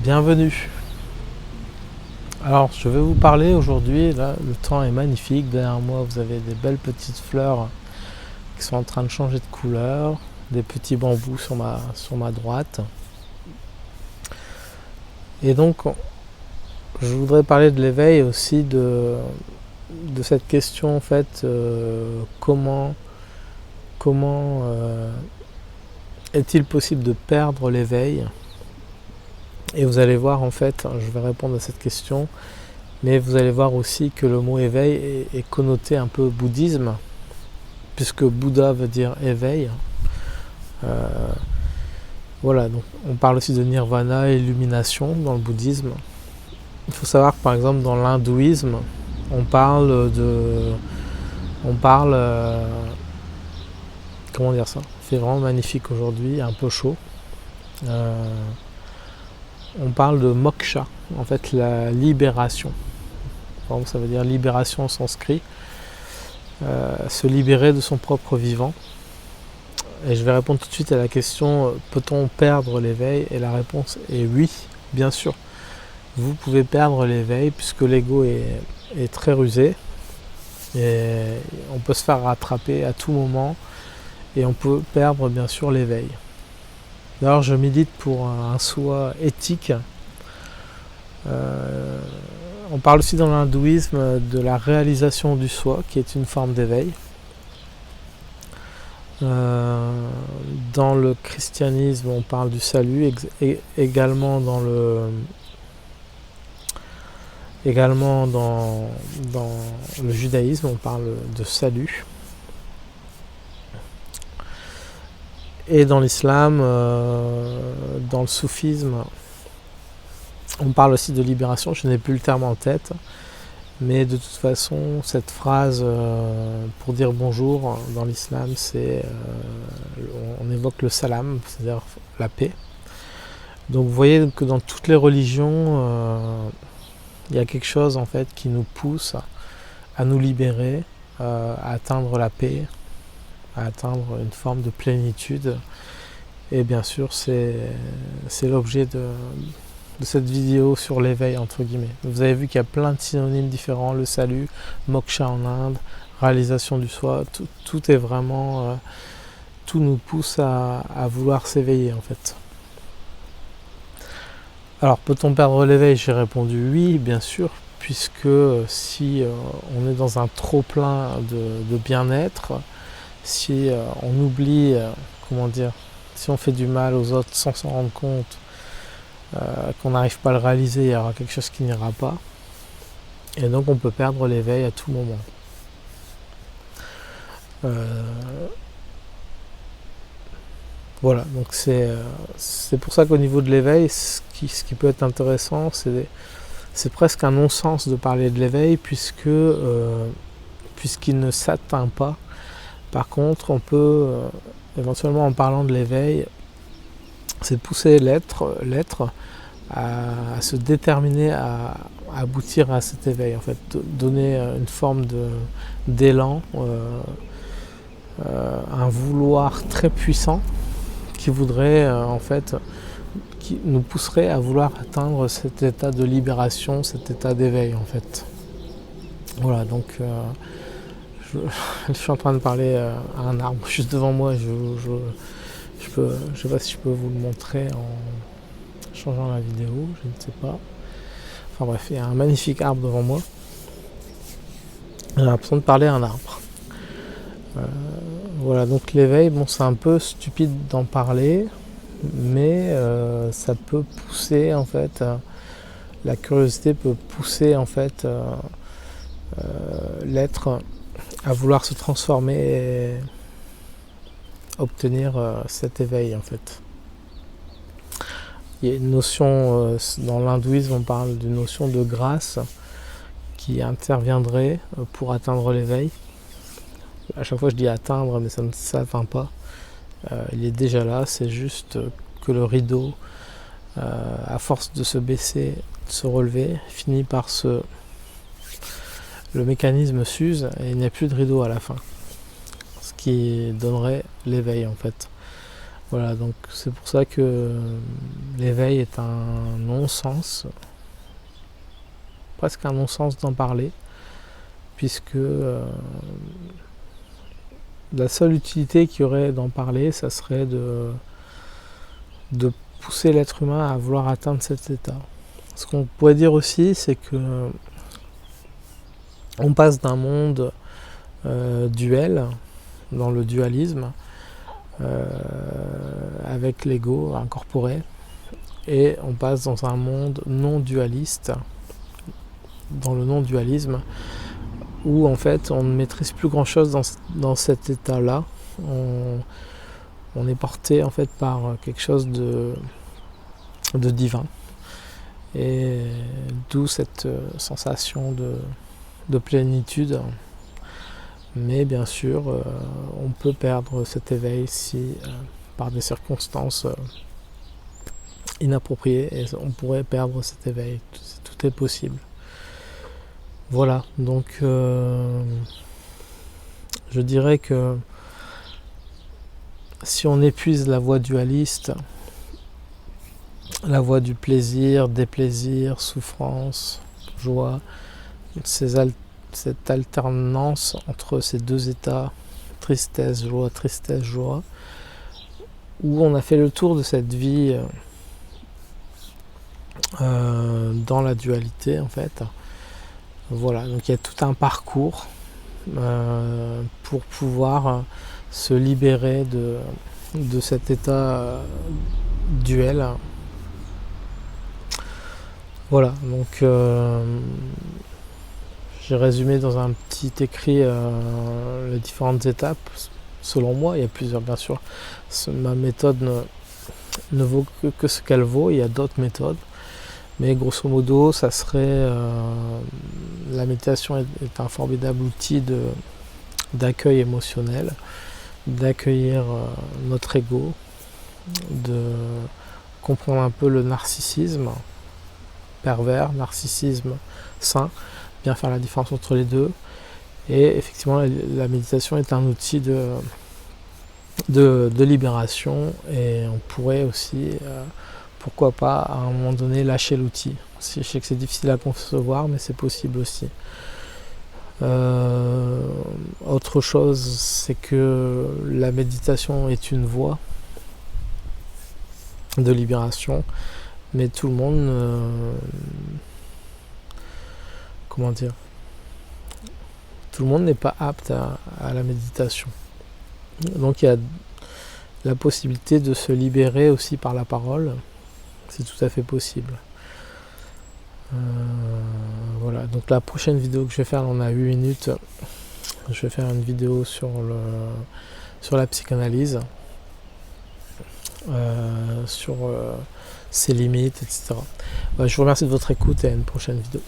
Bienvenue. Alors je vais vous parler aujourd'hui, là le temps est magnifique, derrière moi vous avez des belles petites fleurs qui sont en train de changer de couleur, des petits bambous sur ma droite. Et donc je voudrais parler de l'éveil aussi, de cette question en fait, comment est-il possible de perdre l'éveil? Et vous allez voir en fait, je vais répondre à cette question, mais vous allez voir aussi que le mot éveil est connoté un peu bouddhisme, puisque Bouddha veut dire éveil. Voilà, donc on parle aussi de nirvana, illumination dans le bouddhisme. Il faut savoir que par exemple dans l'hindouisme, on parle comment dire ça? Il fait vraiment magnifique aujourd'hui, un peu chaud. On parle de moksha, en fait la libération. Donc, ça veut dire libération en sanskrit, se libérer de son propre vivant. Et je vais répondre tout de suite à la question, peut-on perdre l'éveil? Et la réponse est oui, bien sûr. Vous pouvez perdre l'éveil puisque l'ego est très rusé et on peut se faire rattraper à tout moment et on peut perdre bien sûr l'éveil. D'ailleurs je milite pour un soi éthique. On parle aussi dans l'hindouisme de la réalisation du soi qui est une forme d'éveil. Dans le christianisme on parle du salut, également dans le judaïsme on parle de salut, et dans l'islam, dans le soufisme on parle aussi de libération. Je n'ai plus le terme en tête, mais de toute façon cette phrase pour dire bonjour dans l'islam, c'est on évoque le salam, c'est-à-dire la paix. Donc vous voyez que dans toutes les religions il y a quelque chose en fait qui nous pousse à nous libérer, à atteindre la paix, à atteindre une forme de plénitude. Et bien sûr c'est l'objet de cette vidéo sur l'éveil entre guillemets. Vous avez vu qu'il y a plein de synonymes différents, le salut, moksha en Inde, réalisation du soi, tout est vraiment, tout nous pousse à vouloir s'éveiller en fait. Alors peut-on perdre l'éveil? J'ai répondu oui, bien sûr, puisque si on est dans un trop plein de bien-être, si on oublie, si on fait du mal aux autres sans s'en rendre compte, qu'on n'arrive pas à le réaliser, il y aura quelque chose qui n'ira pas. Et donc on peut perdre l'éveil à tout moment. Voilà, donc c'est pour ça qu'au niveau de l'éveil, ce qui peut être intéressant, c'est presque un non-sens de parler de l'éveil, puisqu'il ne s'atteint pas. Par contre, on peut éventuellement, en parlant de l'éveil, c'est pousser l'être à se déterminer à aboutir à cet éveil, en fait, donner une forme d'élan, un vouloir très puissant qui voudrait qui nous pousserait à vouloir atteindre cet état de libération, cet état d'éveil en fait. Voilà, donc je suis en train de parler à un arbre juste devant moi. Je sais pas si je peux vous le montrer en changeant la vidéo, je ne sais pas. Enfin bref, il y a un magnifique arbre devant moi. J'ai l'impression de parler à un arbre. Voilà, donc l'éveil, bon, c'est un peu stupide d'en parler, mais ça peut pousser en fait, la curiosité peut pousser en fait l'être à vouloir se transformer et obtenir cet éveil en fait. Il y a une notion, dans l'hindouisme on parle d'une notion de grâce qui interviendrait pour atteindre l'éveil. À chaque fois je dis atteindre, mais ça ne s'atteint pas. Il est déjà là, c'est juste que le rideau, à force de se baisser, de se relever, finit par le mécanisme s'use et il n'y a plus de rideau à la fin. Ce qui donnerait l'éveil en fait. Voilà, donc c'est pour ça que l'éveil est un non-sens, presque un non-sens d'en parler, puisque la seule utilité qu'il y aurait d'en parler, ça serait de pousser l'être humain à vouloir atteindre cet état. Ce qu'on pourrait dire aussi, c'est que on passe d'un monde duel, dans le dualisme, avec l'ego incorporé, et on passe dans un monde non dualiste, dans le non dualisme, où en fait on ne maîtrise plus grand chose dans cet état là. On est porté en fait par quelque chose de divin, et d'où cette sensation de plénitude. Mais bien sûr on peut perdre cet éveil si par des circonstances inappropriées, et on pourrait perdre cet éveil, tout est possible. Voilà, donc je dirais que si on épuise la voie dualiste, la voie du plaisir, déplaisir, souffrance, joie, cette alternance entre ces deux états, tristesse, joie, où on a fait le tour de cette vie dans la dualité en fait. Voilà, donc il y a tout un parcours pour pouvoir se libérer de cet état duel. Voilà, donc j'ai résumé dans un petit écrit les différentes étapes. Selon moi, il y a plusieurs, bien sûr. Ma méthode ne vaut que ce qu'elle vaut, il y a d'autres méthodes. Mais grosso modo, ça serait la méditation est un formidable outil d'accueil émotionnel, d'accueillir notre ego, de comprendre un peu le narcissisme pervers, narcissisme sain, bien faire la différence entre les deux. Et effectivement, la méditation est un outil de libération, et on pourrait aussi pourquoi pas à un moment donné lâcher l'outil. Je sais que c'est difficile à concevoir, mais c'est possible aussi. Autre chose, c'est que la méditation est une voie de libération, mais tout le monde tout le monde n'est pas apte à la méditation. Donc il y a la possibilité de se libérer aussi par la parole. C'est tout à fait possible. Voilà, donc la prochaine vidéo que je vais faire, on a 8 minutes. Je vais faire une vidéo sur la psychanalyse, sur ses limites, etc. Je vous remercie de votre écoute et à une prochaine vidéo.